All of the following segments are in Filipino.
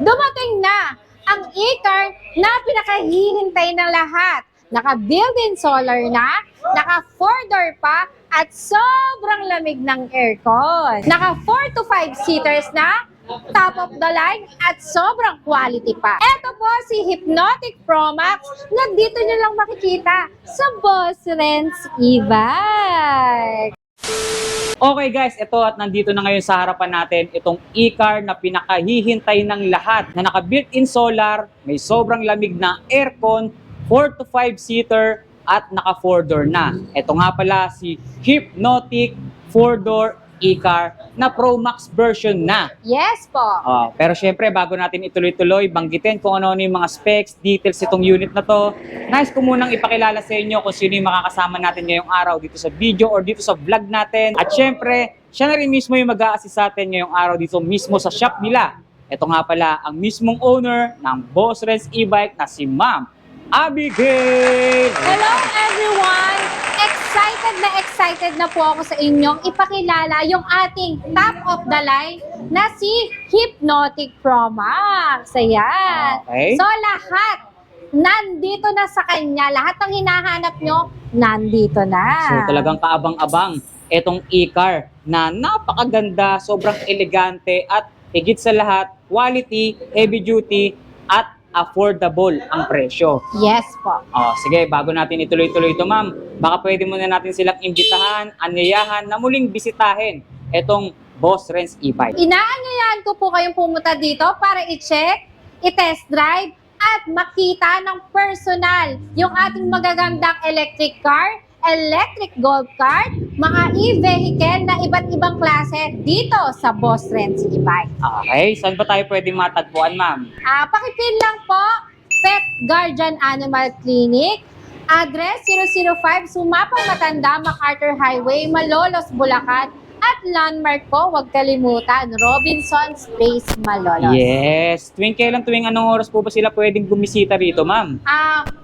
Dumating na ang e-car na pinakahihintay ng lahat. Naka-built-in solar na, naka 4-door pa, at sobrang lamig ng aircon. Naka 4 to 5 seaters na, top of the line, at sobrang quality pa. Ito po si Hypnotic Pro Max na dito nyo lang makikita sa Boss Renz e-bike. Okay guys, ito at nandito na ngayon sa harapan natin itong e-car na pinakahihintay ng lahat na naka built-in solar, may sobrang lamig na aircon, 4 to 5 seater at naka 4-door na. Ito nga pala si Hypnotic 4-door e-car na Pro Max version na. Yes po. Pero syempre, bago natin ituloy-tuloy, banggitin kung ano yung mga specs, details itong unit na to. Nice ko munang ipakilala sa inyo kung sino yung makakasama natin ngayong araw dito sa video or dito sa vlog natin. At syempre, siya na rin mismo yung mag-a-assist sa atin ngayong araw dito mismo sa shop nila. Ito nga pala ang mismong owner ng Boss Renz e-bike na si Ma'am Abigail! Hello everyone! Excited na po ako sa inyong ipakilala yung ating top of the line na si Hypnotic Pro Max. Ayan. Okay. So lahat nandito na sa kanya. Lahat ng hinahanap nyo, nandito na. So talagang kaabang-abang itong e-car na napakaganda, sobrang elegante at higit sa lahat, quality, heavy duty at affordable ang presyo. Yes po. Sige, bago natin ituloy-tuloy ito ma'am, baka pwede muna natin silang imbitahan, anyayahan na muling bisitahin itong Boss Renz e-bike. Inaanyayahan ko po kayong pumunta dito para i-check, i-test drive, at makita ng personal yung ating magagandang electric car, electric golf cart, mga e-vehicle na iba't ibang klase dito sa Boss Renz e-bike. Okay, saan ba tayo pwede matagpuan ma'am? Pakipin lang po, Pet Guardian Animal Clinic, address 005 Sumapang Matanda, MacArthur Highway, Malolos, Bulacan, at landmark po, huwag kalimutan, Robinson's Place, Malolos. Yes, tuwing anong oras po ba sila pwedeng bumisita rito ma'am?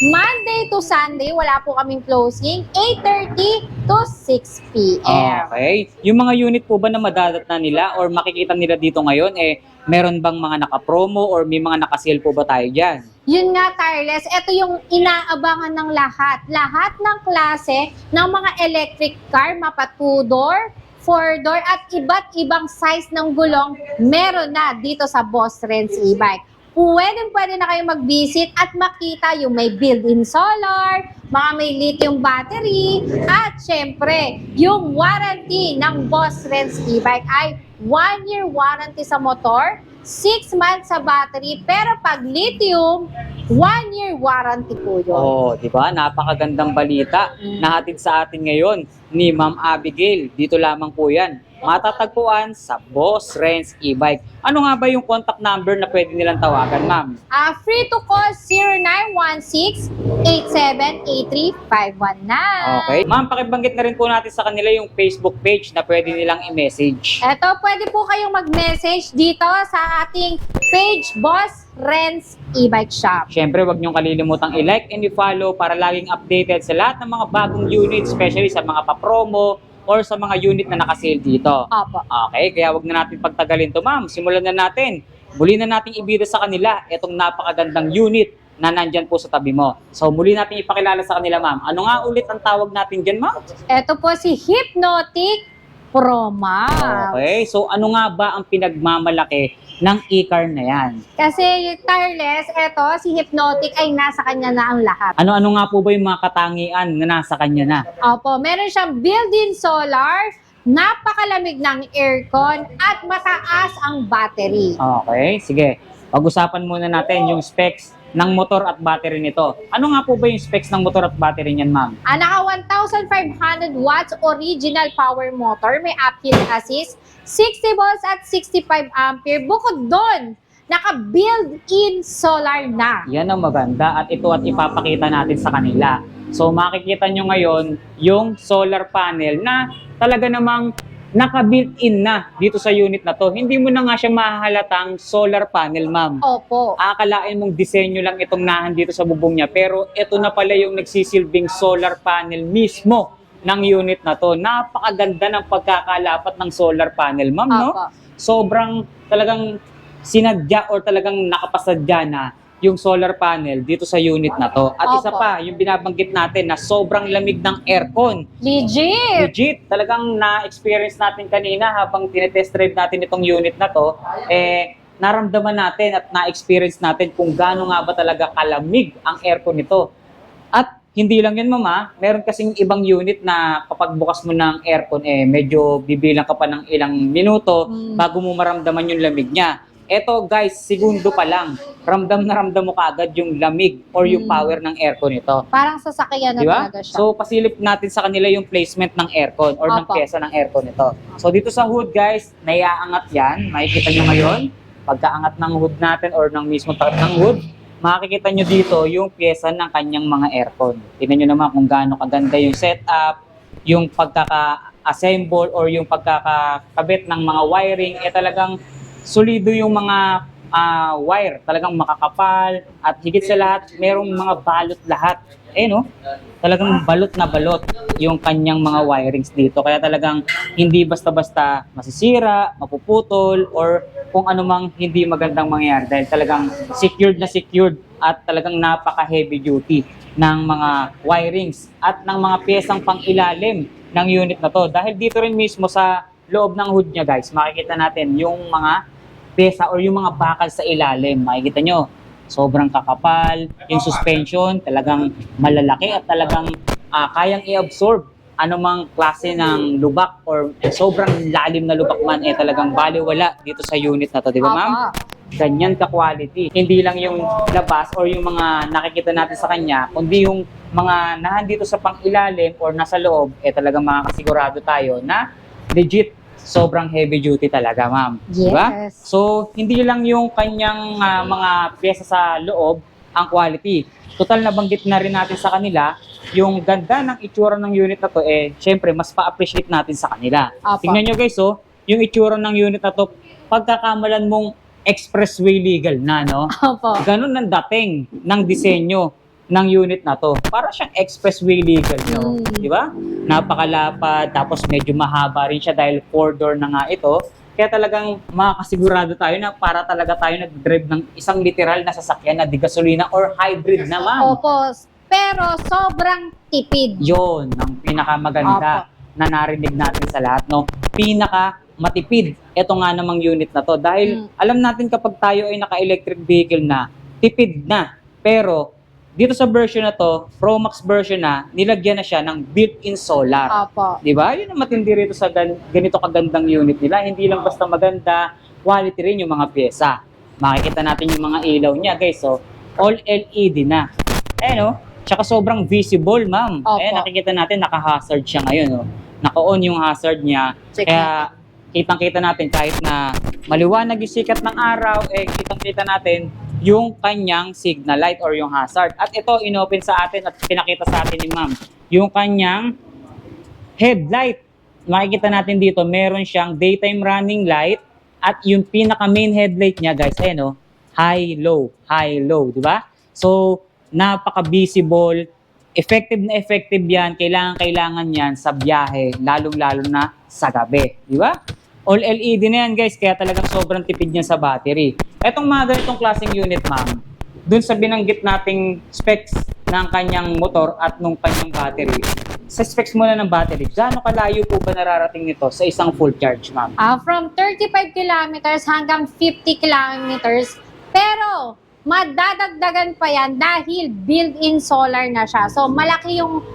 Monday to Sunday, wala po kaming closing, 8:30 to 6 p.m. Okay, yung mga unit po ba na madadatna nila or makikita nila dito ngayon, meron bang mga naka-promo or may mga naka-sale po ba tayo dyan? Yun nga, Tireless, ito yung inaabangan ng lahat. Lahat ng klase ng mga electric car, mapa 2-door, 4-door, at iba't ibang size ng gulong, meron na dito sa Boss Renz e-bike. Pwede na kayo mag-visit at makita yung may built-in solar, mga may lithium battery, at syempre, yung warranty ng Boss Renz e-bike ay 1-year warranty sa motor, 6 months sa battery, pero pag lithium, 1-year warranty po yun. Di ba? Napakagandang balita na hatid sa atin ngayon ni Ma'am Abigail. Dito lamang po yan. Matatagpuan sa Boss Renz e-bike. Ano nga ba yung contact number na pwede nilang tawagan, ma'am? Free to call 0916-878351 na. Okay. Ma'am, pakibanggit na rin po natin sa kanila yung Facebook page na pwede nilang i-message. Eto, pwede po kayong mag-message dito sa ating page, Boss Renz e-bike shop. Siyempre, huwag niyong kalilimutang i-like and i-follow para laging updated sa lahat ng mga bagong units, especially sa mga pa-promo or sa mga unit na nakasale dito. Opo. Okay, kaya wag na natin pagtagalin to ma'am. Simulan na natin. Muli na nating ibida sa kanila itong napakagandang unit na nandyan po sa tabi mo. So muli natin ipakilala sa kanila ma'am. Ano nga ulit ang tawag natin dyan ma'am? Ito po si Hypnotic Pro Max. Okay, so ano nga ba ang pinagmamalaki ng e-car na yan? Kasi Tireless, eto si Hypnotic ay nasa kanya na ang lahat. Ano-ano nga po ba yung mga katangian na nasa kanya na? Opo, meron siyang built-in solar, napakalamig ng aircon, at mataas ang battery. Okay, sige. Pag-usapan muna natin yung specs ng motor at battery nito. Ano nga po ba yung specs ng motor at battery niyan, ma'am? Naka 1,500 watts original power motor, may uphill assist, 60 volts at 65 ampere. Bukod doon, naka built-in solar na. Yan ang maganda at ito at ipapakita natin sa kanila. So makikita nyo ngayon yung solar panel na talaga namang naka-built-in na dito sa unit na to. Hindi mo na nga siya mahahalatang solar panel, ma'am. Opo. Akalain mong disenyo lang itong nahan dito sa bubong niya, pero ito na pala yung nagsisilbing solar panel mismo ng unit na to. Napakaganda ng pagkakalapat ng solar panel, ma'am, no? Opo. Sobrang talagang sinadya or talagang nakapasadya na yung solar panel dito sa unit na to. At isa Opo. pa, yung binabanggit natin na sobrang lamig ng aircon. Legit! Legit, talagang na-experience natin kanina habang tinetest drive natin itong unit na to, naramdaman natin at na-experience natin kung gaano nga ba talaga kalamig ang aircon nito. At hindi lang yan, mama, meron kasing ibang unit na kapag bukas mo ng aircon, medyo bibilang ka pa ng ilang minuto bago mo maramdaman yung lamig niya. Eto guys, segundo pa lang, ramdam na ramdam mo kaagad yung lamig or yung power ng aircon nito. Parang sasakyan na Di ba? talaga siya. So, pasilip natin sa kanila yung placement ng aircon or ng Opo. pyesa ng aircon nito. So, dito sa hood, guys, naiaangat yan. Makikita nyo ngayon, pagkaangat ng hood natin or ng mismo takip ng hood, makikita nyo dito yung pyesa ng kanyang mga aircon. Tingnan nyo naman kung gaano kaganda yung setup, yung pagkaka-assemble or yung pagkakakabit ng mga wiring, talagang solido yung mga wire, talagang makakapal at higit sa lahat, merong mga balot lahat. No? Talagang balot na balot yung kanyang mga wirings dito. Kaya talagang hindi basta-basta masisira, mapuputol, or kung anumang hindi magandang mangyayari dahil talagang secured na secured at talagang napaka-heavy duty ng mga wirings at ng mga pyesang pang-ilalim ng unit na to. Dahil dito rin mismo sa loob ng hood niya, guys, makikita natin yung mga pyesa or yung mga bakal sa ilalim. Makikita nyo, sobrang kakapal. Yung suspension, talagang malalaki at talagang kayang i-absorb anumang klase ng lubak or sobrang lalim na lubak man, talagang baliwala dito sa unit na to. Di ba, ma'am? Opo. Ganyan ka-quality. Hindi lang yung labas or yung mga nakikita natin sa kanya, kundi yung mga nahandito sa pang-ilalim or nasa loob, talagang makakasigurado tayo na legit, sobrang heavy duty talaga, ma'am. Yes. Diba? So, hindi lang yung kanyang mga pyesa sa loob ang quality. Total, nabanggit na rin natin sa kanila, yung ganda ng itsura ng unit na to, syempre, mas pa-appreciate natin sa kanila. Opo. Tingnan nyo guys, yung itsura ng unit na to, pagkakamalan mong expressway legal na, no? Opo. Ganun ang dating ng disenyo ng unit na to. Para siyang expressway legal, no? Di ba? Napakalapad, tapos medyo mahaba rin siya dahil 4-door na nga ito. Kaya talagang makakasigurado tayo na para talaga tayo nag-drive ng isang literal na sasakyan na di gasolina or hybrid na, ma'am. Opo. Pero sobrang tipid. Yon ang pinakamaganda na narinig natin sa lahat, no? Pinaka matipid. Ito nga namang unit na to. Dahil alam natin kapag tayo ay naka-electric vehicle na, tipid na. Pero dito sa version na to, Pro Max version na, nilagyan na siya ng built-in solar. Opo. Di ba? Yun ang matindi rito sa ganito kagandang unit nila. Hindi lang basta maganda, quality rin yung mga pyesa. Makikita natin yung mga ilaw niya, guys. So, all LED na. No? Tsaka sobrang visible, ma'am. Opo. Nakikita natin, naka-hazard siya ngayon. No? Naka-on yung hazard niya. Check Kaya, kitang-kita natin kahit na maliwanag yung sikat ng araw, kitang-kita natin yung kanyang signal light or yung hazard. At ito, inopen sa atin at pinakita sa atin ni ma'am, yung kanyang headlight. Makikita natin dito, meron siyang daytime running light at yung pinaka main headlight niya, guys, high, low, di ba? So, napaka-visible, effective na effective yan, kailangan yan sa biyahe, lalong-lalo na sa gabi, di ba? All LED na yan, guys, kaya talagang sobrang tipid niya sa battery. Etong mga ganitong klaseng unit, ma'am, dun sa binanggit nating specs ng kanyang motor at nung kanyang battery, sa specs muna ng battery, gaano kalayo po ba nararating nito sa isang full charge, ma'am? From 35 kilometers hanggang 50 kilometers. Pero, madadagdagan pa yan dahil built-in solar na siya. So, malaki yung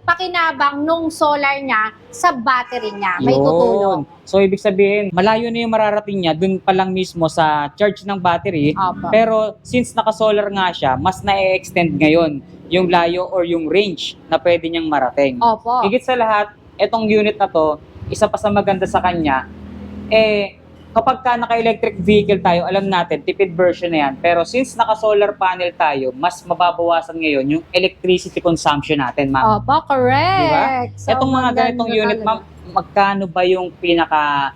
pakinabang nung solar niya sa battery niya. May tutulong. So, ibig sabihin, malayo na yung mararating niya dun pa lang mismo sa charge ng battery. Opo. Pero, since naka-solar nga siya, mas na-extend ngayon yung layo or yung range na pwede niyang marating. Opo. Higit sa lahat, etong unit na to, isa pa sa maganda sa kanya, kapag ka naka-electric vehicle tayo, alam natin, tipid version na yan. Pero since naka-solar panel tayo, mas mababawasan ngayon yung electricity consumption natin, ma'am. Opo, correct. So, Etong mga ganitong maganda unit, talaga. ma'am, magkano ba yung pinaka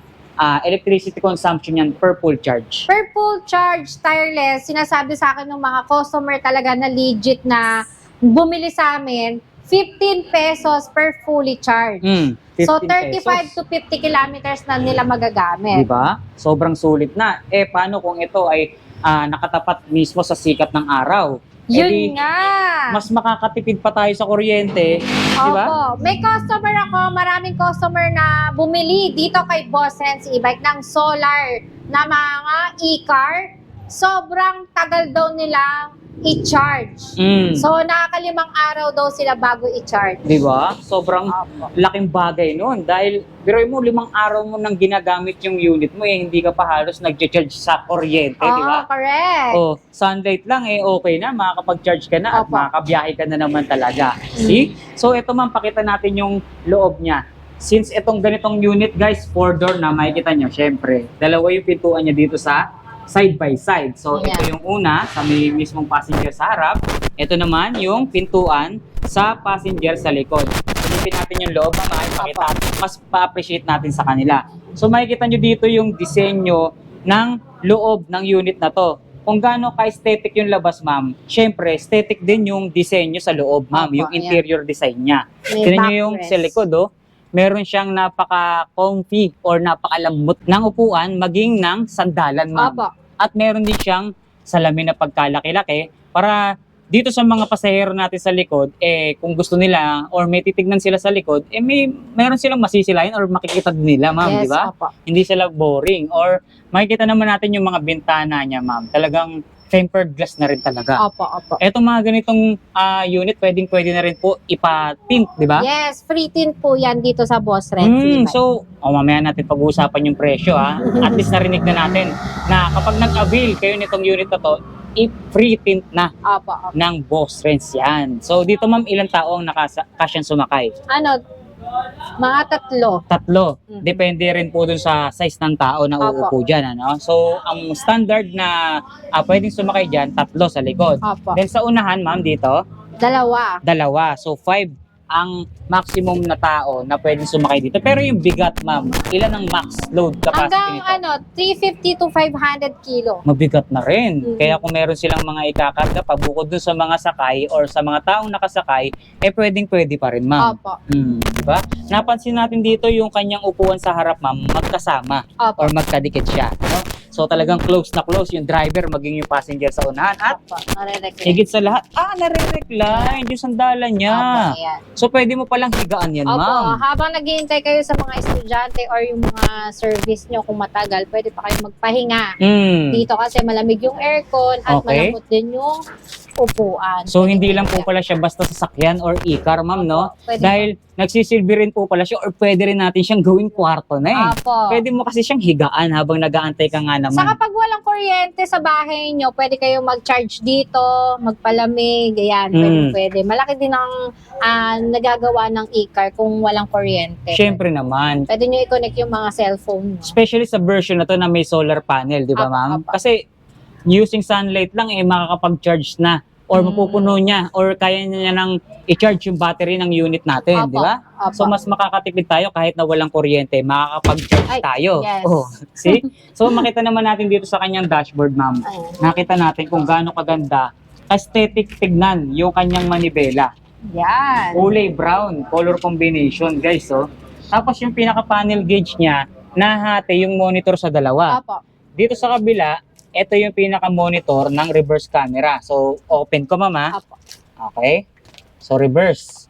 electricity consumption yan per full charge? Per full charge, tireless, sinasabi sa akin ng mga customer talaga na legit na bumili sa amin, 15 pesos per fully charged. 15 So, 35 pesos. to 50 kilometers na nila magagamit. Diba? Sobrang sulit na. Paano kung ito ay nakatapat mismo sa sikat ng araw? Yun nga. Mas makakatipid pa tayo sa kuryente. Diba? Opo. May customer ako, maraming customer na bumili dito kay Boss Renz e-bike ng solar na mga e-car. Sobrang tagal daw nila i-charge. So, nakakalimang araw daw sila bago i-charge. Diba? Sobrang Opo. laking bagay nun. Dahil, biroy mo, 5 araw mo nang ginagamit yung unit mo, hindi ka pa halos nag-charge sa kuryente, Oo, diba? correct. Sunlight lang, okay na, makakapag-charge ka na at Opo. makakabiyahe ka na naman talaga. See? So, ito man, pakita natin yung loob niya. Since itong ganitong unit, guys, 4-door na, makikita nyo, syempre, dalawa yung pintuan niya dito sa side by side. So, ito Yeah. yung una, sa may mismong passenger sa harap. Ito naman yung pintuan sa passenger sa likod. Silipin natin yung loob, makikita, mas pa-appreciate natin sa kanila. So, makikita nyo dito yung disenyo ng loob ng unit na to. Kung gaano ka-aesthetic yung labas, ma'am, syempre, aesthetic din yung disenyo sa loob, ma'am, Opo, yung interior design niya. May Tignan nyo yung backrest. sa likod, meron siyang napaka-comfy or napakalambot ng upuan, maging ng sandalan, ma'am. Opo. At meron din siyang salamin na pagkalaki-laki para dito sa mga pasahero natin sa likod, kung gusto nila or may titignan sila sa likod, meron silang masisilayan or makikita din nila, ma'am, Yes, di ba? opo. Hindi sila boring or makikita naman natin yung mga bintana niya, ma'am. Talagang tempered glass na rin talaga. Opo, opo. Etong mga ganitong unit, pwede na rin po ipa-tint, di ba? Yes, free tint po yan dito sa Boss Renz e-bike. So, mamaya natin pag-uusapan yung presyo, ha. At least narinig na natin na kapag nag-avail kayo nitong unit na to, i-free tint na Opo, opo. ng Boss Renz yan. So, dito ma'am, ilang tao ang kasyang sumakay? Ano, mga 3. 3. Mhm. Depende rin po dun sa size ng tao na Opo. uupo dyan, ano? So, ang standard na pwedeng sumakay dyan, 3 sa likod. Opo. Then sa unahan, ma'am, dito, 2. 2. So, 5 ang maximum na tao na pwedeng sumakay dito. Pero yung bigat, ma'am, ilan ang max load capacity Hanggang nito? 350 to 500 kilo. Mabigat na rin. Mhm. Kaya kung meron silang mga ikakarga pa, bukod dun sa mga sakay or sa mga taong nakasakay, pwede pa rin, ma'am. Opo. Diba? Napansin natin dito yung kanyang upuan sa harap, ma'am, magkasama Opo. or magkadikit siya. No? So talagang close na close yung driver maging yung passenger sa unahan. At Opo. Nare-reclaim. higit sa lahat, nare-recline yung sandalan niya. Opo, ayan. So pwede mo palang higaan yan, Opo, ma'am. habang naghihintay kayo sa mga estudyante or yung mga service nyo kung matagal, pwede pa kayo magpahinga. Dito kasi malamig yung aircon at Okay. malambot din yung upuan. So Pwede hindi kayo lang po yan. pala siya basta sasakyan or e-car, ma'am, no? Pwede Dahil nagsisilbi rin po pala siya or pwede rin natin siyang gawing kwarto na eh. Opo. Pwede mo kasi siyang higaan habang nag-aantay ka nga naman. Saka pag walang kuryente sa bahay nyo, pwede kayo mag-charge dito, magpalamig, ayan, pwede. Malaki din ang nagagawa ng e-car kung walang kuryente. Siyempre naman. Pwede nyo i-connect yung mga cellphone nyo. Especially sa version na to na may solar panel, di ba, Apo, ma'am? apo. Kasi using sunlight lang makakapag-charge na or mapupuno niya or kaya niya nang i-charge yung battery ng unit natin, Apo, di ba? apo. So mas makakatipid tayo kahit na walang kuryente, makakapag-charge Ay, tayo. yes. See? So makita naman natin dito sa kanyang dashboard, ma'am. Ayan. Nakita natin kung gaano kaganda, aesthetic tignan yung kanyang manibela. Yan. Kulay brown, color combination, guys, oh. Tapos yung pinaka-panel gauge niya, nahati yung monitor sa dalawa. Opo. Dito sa kabila, ito yung pinaka-monitor ng reverse camera. So, open ko, mama. Opo. Okay. So, reverse.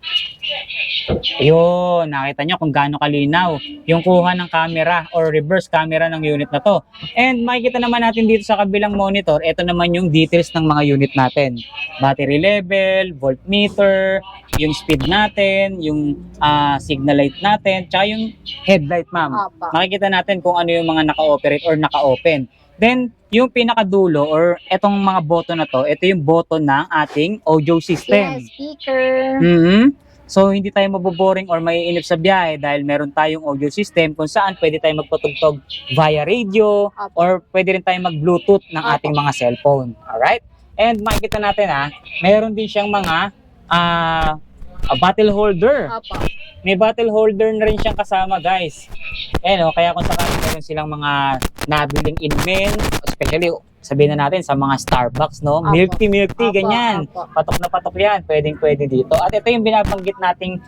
Yun, nakita nyo kung gaano kalinaw yung kuha ng camera or reverse camera ng unit na to. And makikita naman natin dito sa kabilang monitor, ito naman yung details ng mga unit natin. Battery level, voltmeter, yung speed natin, yung signal light natin, tsaka yung headlight, ma'am. Opo. Makikita natin kung ano yung mga naka-operate or naka-open. Then, yung pinakadulo or etong mga button na to, ito yung button ng ating audio system. Yes, speaker. So, hindi tayo maboboring or maiinip sa biyahe dahil meron tayong audio system kung saan pwede tayo magpatugtog via radio Opo. or pwede rin tayo mag-bluetooth ng ating mga cellphone. Alright? And makikita natin meron din siyang mga A bottle holder. Opo. May bottle holder na rin siyang kasama, guys. Ayan, kaya kung sakaling meron silang mga nabiling inmen, especially sabihin na natin sa mga Starbucks, no? Opo. Milk tea, Opo, ganyan. opo. Patok na patok yan. Pwede dito. At ito yung binabanggit nating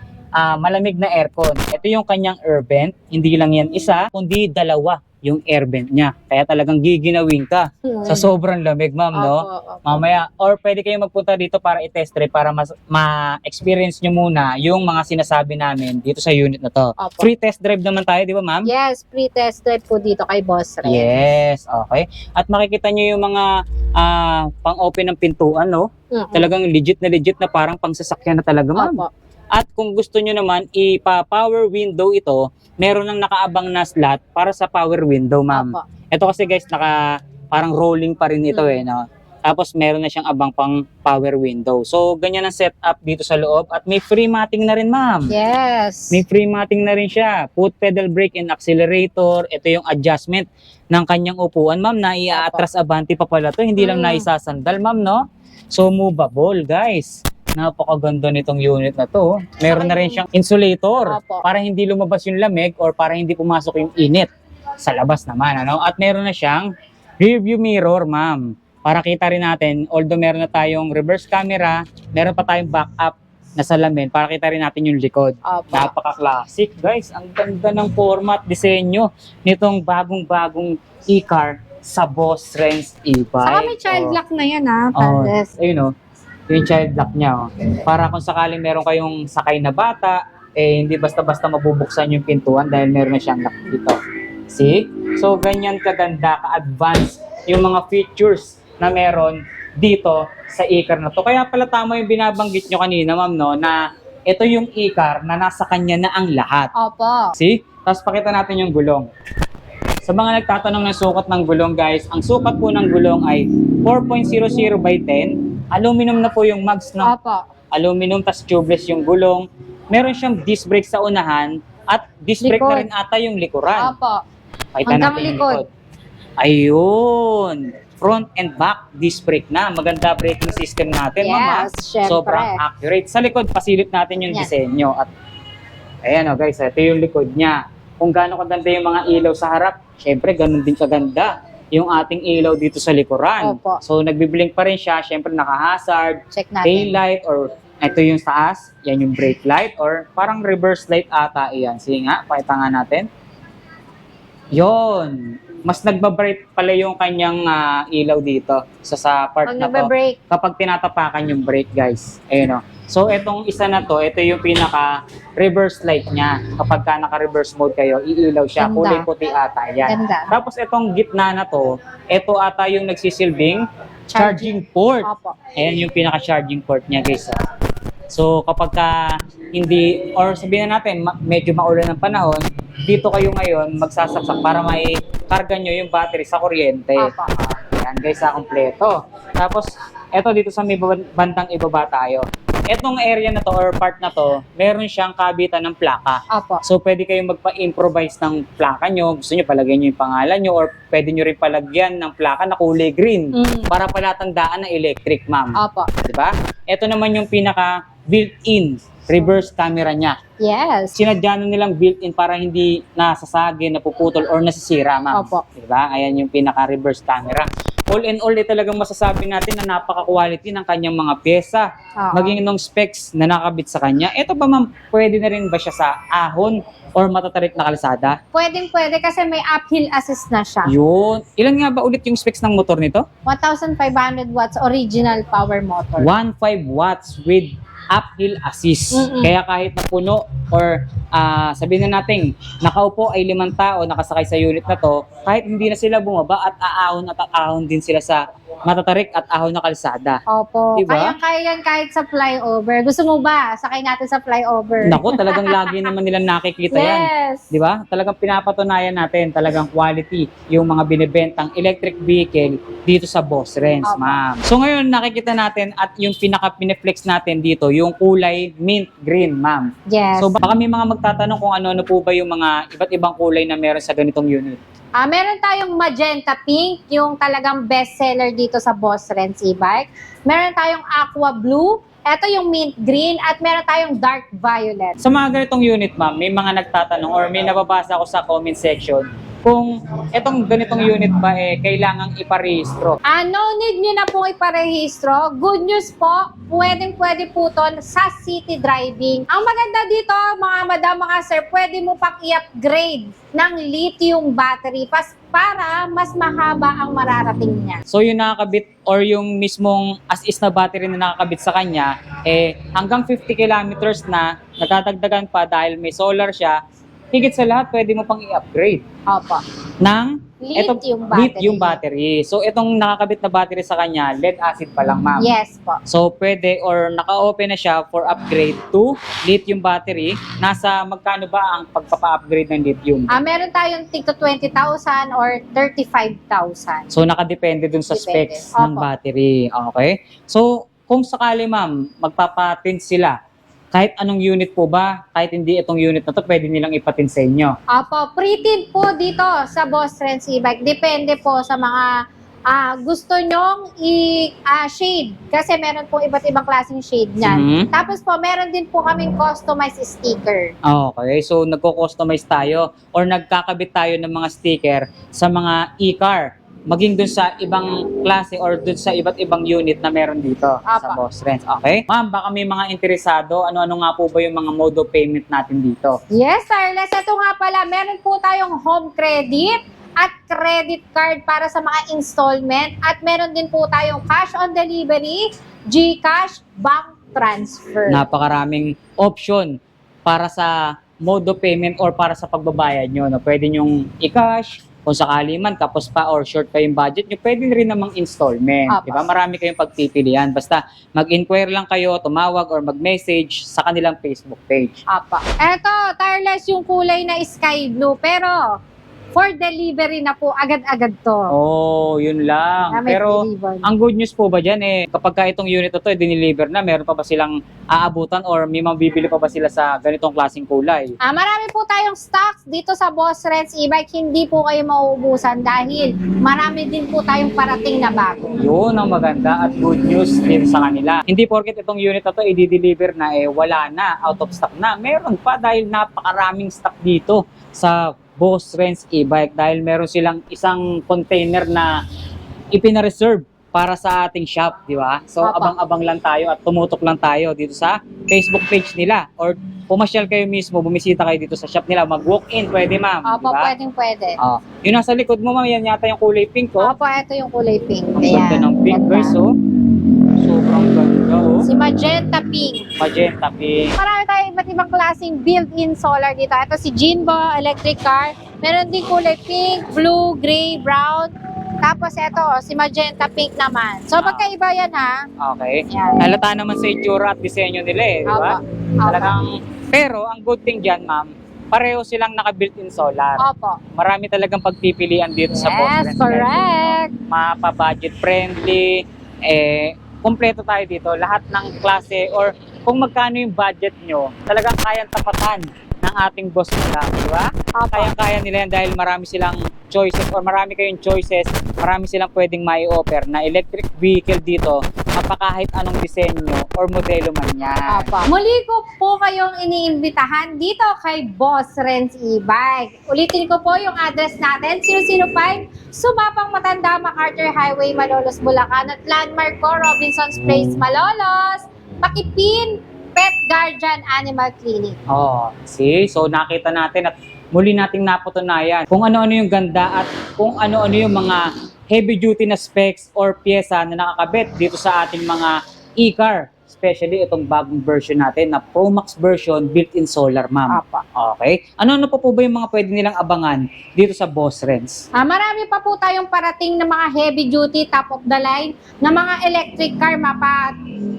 malamig na aircon. Ito yung kanyang air vent. Hindi lang yan isa, kundi dalawa yung air vent niya. Kaya talagang giginawin ka sa sobrang lamig, ma'am, no? Opo. Mamaya, or pwede kayo magpunta dito para i-test drive para ma-experience nyo muna yung mga sinasabi namin dito sa unit na to. Opo. Free test drive naman tayo, di ba, ma'am? Yes, pre-test drive po dito kay Boss Ren. Yes, okay. At makikita nyo yung mga pang-open ng pintuan, no? Talagang legit na parang pangsasakyan na talaga, ma'am. Opo. At kung gusto nyo naman, ipa-power window ito, meron nang nakaabang na slot para sa power window, ma'am. Opo. Ito kasi guys, parang rolling pa rin ito no? Tapos meron na siyang abang pang power window. So, ganyan ang setup dito sa loob. At may free matting na rin, ma'am. Yes. May free matting na rin siya. Foot pedal brake and accelerator. Ito yung adjustment ng kanyang upuan, ma'am, na i-atras abante pa pala to. Hindi lang naisasandal, ma'am, no? So, movable, guys. Napakaganda nitong unit na to. Meron na rin siyang insulator. Opo. Para hindi lumabas yung lamig or para hindi pumasok yung init sa labas naman, ano? At meron na siyang rear view mirror, ma'am. Para kita rin natin, although meron na tayong reverse camera, meron pa tayong backup na salamin para kita rin natin yung likod. Opo. Napaka-classic, guys. Ang ganda ng format, disenyo nitong bagong-bagong e-car sa Boss Renz e-bike. Saka may child lock na yan, ha? Oh, Pandes. ayun, yung child lock niya. Para kung sakaling meron kayong sakay na bata, hindi basta-basta mabubuksan yung pintuan dahil meron na siyang lock dito. See? So, ganyan kaganda, ka-advance yung mga features na meron dito sa e-car na to. Kaya pala tama yung binabanggit nyo kanina, ma'am, no, na ito yung e-car na nasa kanya na ang lahat. Opo. See? Tapos pakita natin yung gulong. Sa mga nagtatanong ng sukat ng gulong, guys, ang sukat po ng gulong ay 4.00 by 10. Aluminum na po yung mags ng Opo. aluminum, tas tubeless yung gulong. Meron siyang disc brake sa unahan at disc brake na Likod. rin ata yung likuran. Opo. Pakita Hanggang natin yung likod. likod. Ayun. Front and back disc brake na. Maganda braking system natin, ma'am. Yes, syempre. Sobrang accurate. Sa likod, pasilip natin yung Yan. disenyo. At ayan guys, ito yung likod niya. Kung gaano kaganda yung mga ilaw sa harap, syempre ganun din kaganda yung ating ilaw dito sa likuran. Opo. So nagbiblink pa rin siya, syempre naka-hazard, Check natin. tail light, or ito yung taas, yan yung brake light, or parang reverse light ata iyan. Sige nga, pakita nga natin. Yon, mas nagbabright pala yung kanyang ilaw dito sa part Pag na to nagbe-break. kapag tinatapakan yung brake, guys. Ayun o. So, itong isa na to, ito yung pinaka reverse light niya. Kapag ka naka-reverse mode kayo, iilaw siya. Ganda. Kulay puti ata yan. Ganda. Tapos itong gitna na to, ito ata yung nagsisilbing charging port. Opo. Ayan yung pinaka-charging port niya, guys. So, kapag ka hindi, or sabihin na natin, medyo maulan ng panahon, dito kayo ngayon magsasaksak para may karga nyo yung battery sa kuryente. Opo. Ayan, guys, sa kompleto. Tapos, eto dito sa may bandang ibaba tayo. Etong area na to or part na to, meron siyang kabitan ng plaka. Opo. So, pwede kayong magpa-improvise ng plaka nyo. Gusto nyo, palagyan nyo yung pangalan nyo or pwede nyo rin palagyan ng plaka na kulay green para palatandaan na electric, ma'am. Opo. Diba? Ito naman yung pinaka built-in reverse camera niya. Yes. Sinadya na nilang built-in para hindi nasasagi, napuputol, or nasisira, ma'am. Opo. Diba? Ayan yung pinaka-reverse camera. All in all, talagang masasabi natin na napaka-quality ng kanyang mga pyesa. Oo. Maging nung specs na nakabit sa kanya. Ito ba, ma'am, pwede na rin ba siya sa ahon or matatarik na kalsada? Pwedeng-pwede kasi may uphill assist na siya. Yun. Ilan nga ba ulit yung specs ng motor nito? 1,500 watts original power motor. 1.5 watts with uphill assist. Mm-mm. Kaya kahit na puno or sabihin na natin, nakaupo ay 5 tao nakasakay sa unit na to, kahit hindi na sila bumaba at aahon din sila sa matatarik at ahon na kalsada. Opo. Diba? Kaya yan kahit sa flyover. Gusto mo ba? Sakay natin sa flyover. Naku, talagang lagi naman nilang nakikita yan. Yes. Di ba? Talagang pinapatunayan natin talagang quality yung mga binibentang electric vehicle dito sa Boss Renz, Opo. ma'am. So ngayon nakikita natin at yung pinaka-pineflex natin dito, yung kulay mint green, ma'am. Yes. So baka may mga magtatanong kung ano po ba yung mga iba't ibang kulay na meron sa ganitong unit. Meron tayong magenta pink, yung talagang best seller dito sa Boss Renz e-bike. Meron tayong aqua blue, Ito yung mint green at meron tayong dark violet. Sa mga ganitong unit, ma'am, may mga nagtatanong or may nababasa ako sa comment section kung itong ganitong unit ba kailangang iparehistro. No need nyo na pong iparehistro. Good news po, pwede po to sa city driving. Ang maganda dito, mga madam, mga sir, pwede mo pang i-upgrade ng lithium battery para mas mahaba ang mararating niya. So yung nakakabit or yung mismong as is na battery na nakakabit sa kanya, hanggang 50 kilometers na natadagdagan pa dahil may solar siya. Higit sa lahat, pwede mo pang i-upgrade Opo. ng Lithium battery. So itong nakakabit na battery sa kanya, lead acid pa lang, ma'am. Yes po. So pwede or naka-open na siya for upgrade to lithium battery. Nasa magkano ba ang pagpapa-upgrade ng lithium? Meron tayong tig to 20,000 or 35,000. So nakadepende dun sa Depende. specs ng Opo. battery. Okay? So kung sakali, ma'am, magpapatent sila, kahit anong unit po ba, kahit hindi itong unit na to, pwede nilang ipatent sa inyo. Opo, pre-tint po dito sa Boss Renz e-bike. Depende po sa mga gusto nyong i-shade. Kasi meron po iba't ibang klaseng shade niyan. Mhm. Tapos po, meron din po kaming customized sticker. Okay, so nagko-customize tayo or nagkakabit tayo ng mga sticker sa mga e-car, maging dun sa ibang klase or dun sa iba't ibang unit na meron dito sa Apa. Boss Renz. Okay? Ma'am, baka may mga interesado, ano-ano nga po ba yung mga mode of payment natin dito? Yes, Starless. Ito nga pala, meron po tayong home credit at credit card para sa mga installment. At meron din po tayong cash on delivery, GCash, bank transfer. Napakaraming option para sa mode of payment or para sa pagbabayad nyo. No? Pwede nyong i-cash, kung sakali man, tapos pa or short pa yung budget nyo, pwede rin namang installment. Apa. Diba? Marami kayong pagpipilian. Basta mag-inquire lang kayo, tumawag or mag-message sa kanilang Facebook page. Apa. Eto, Starless, yung kulay na sky blue. Pero, for delivery na po, agad-agad to. Oh, yun lang. Na may Pero, deliver. ang good news po ba dyan kapag ka itong unit na to, dineliver na, meron pa ba silang aabutan or may mabibili pa ba sila sa ganitong klaseng kulay? Marami po tayong stocks dito sa Boss Renz e-bike. Hindi po kayo mauubusan dahil marami din po tayong parating na bago. Yun ang maganda at good news din sa kanila. Hindi porket itong unit na to i-deliver na wala na, out of stock na. Meron pa dahil napakaraming stock dito sa Boss Renz e-bike dahil meron silang isang container na ipina-reserve para sa ating shop, di ba? So Apa. abang-abang lang tayo at tumutok lang tayo dito sa Facebook page nila or pumasyal kayo mismo, bumisita kayo dito sa shop nila, mag-walk-in, pwede, ma'am, di Opo, ba? pwede. Yung nasa likod mo, ma'am, yan yata yung kulay pink, oh. Opo, ito yung kulay pink. Ang ganda ng pink, ganda. guys, oh. Sobrang ganda, oh. Si Magenta Pink. Magenta pink. Marami tayong iba't ibang klaseng built-in solar dito. Ito si Jinbo electric car. Meron din kulay pink, blue, gray, brown. Tapos ito, si Magenta Pink naman. So, magkaiba yan, ha? Okay. Yan. Halata naman sa itsura at disenyo nila, di ba? Opo. Talagang, pero ang good thing dyan, ma'am, pareho silang naka-built-in solar. Opo. Marami talagang pagpipilian dito sa Boss Yes, Renz, guys. correct. Mapa-budget friendly, kompleto tayo dito. Lahat ng klase or kung magkano yung budget nyo, talagang kayang tapatan ng ating boss nila, di ba? Opo. Kayang-kaya nila yan dahil marami silang choices or marami kayong choices, marami silang pwedeng mai-offer na electric vehicle dito, kahit anong disenyo or modelo man yan. Opo. Muli ko po kayong iniimbitahan dito kay Boss Renz e-bike. Ulitin ko po yung address natin, 005 Sumapang Matanda, MacArthur Highway, Malolos, Bulacan at landmark ko, Robinson's Place, Malolos, Pakipin, Pet Guardian Animal Clinic. Oh, see? So nakita natin at muli nating napatunayan kung ano-ano yung ganda at kung ano-ano yung mga heavy duty na specs or pyesa na nakakabit dito sa ating mga e-car. Especially itong bagong version natin na Pro Max version built-in solar, ma'am. Opo. Okay? Ano-ano pa po ba yung mga pwede nilang abangan dito sa Boss Renz? Marami pa po tayong parating na mga heavy duty, top of the line, na mga electric car,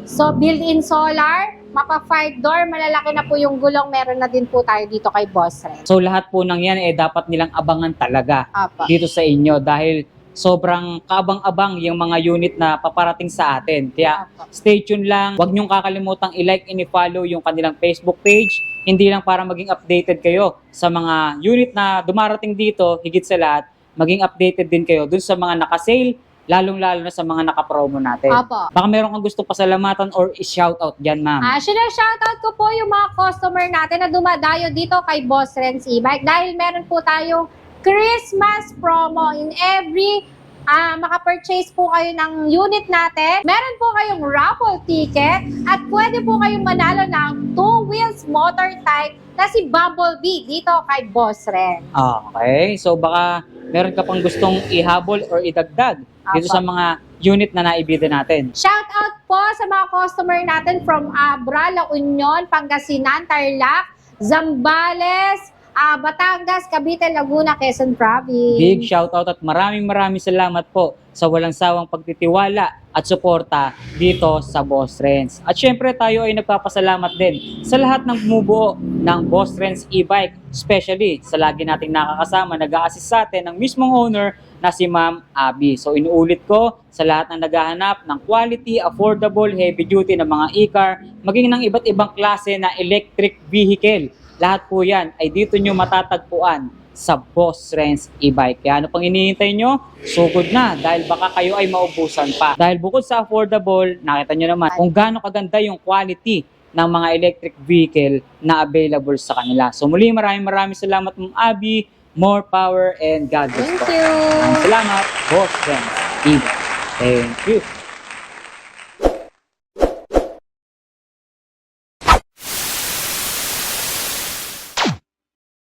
so built-in solar, mapa 5-door, malalaki na po yung gulong, meron na din po tayo dito kay Boss Renz. So lahat po ng yan dapat nilang abangan talaga Opo. dito sa inyo dahil sobrang kaabang-abang yung mga unit na paparating sa atin. Kaya Opo. stay tuned lang. Huwag niyong kakalimutang i-like and i-follow yung kanilang Facebook page. Hindi lang para maging updated kayo sa mga unit na dumarating dito, higit sa lahat, maging updated din kayo dun sa mga nakasale, lalong-lalo na sa mga nakapromo natin. Opo. Baka meron kang gustong pasalamatan or i-shoutout dyan, ma'am. Shoutout ko po yung mga customer natin na dumadayo dito kay Boss Renz e-bike dahil meron po tayong Christmas promo in every maka-purchase po kayo ng unit natin. Meron po kayong raffle ticket at pwede po kayong manalo ng 2 wheels motor type na si Bumblebee dito kay Boss Renz. Okay, so baka meron ka pang gustong ihabol or idagdag dito Apa. sa mga unit na naibida natin. Shoutout po sa mga customer natin from Abra, La Union, Pangasinan, Tarlac, Zambales, Batangas, Cavite, Laguna, Quezon Province. Big shoutout at maraming salamat po sa walang sawang pagtitiwala at suporta dito sa Boss Renz. At syempre tayo ay nagpapasalamat din sa lahat ng bumubuo ng Boss Renz e-bike, especially sa lagi nating nakakasama, nag-a-assist sa atin ng mismong owner na si Ma'am Abby. So inuulit ko sa lahat ng naghahanap ng quality, affordable, heavy duty na mga e-car, maging ng iba't ibang klase na electric vehicle. Lahat po yan ay dito nyo matatagpuan sa Boss Renz e-bike. Kaya ano pang hinihintay nyo? Sugod na dahil baka kayo ay maubusan pa. Dahil bukod sa affordable, nakita nyo naman kung gaano kaganda yung quality ng mga electric vehicle na available sa kanila. So muli maraming salamat Ma'am Abby. More power and God bless Thank po. you. Maraming salamat, Boss Renz e-bike. Thank you.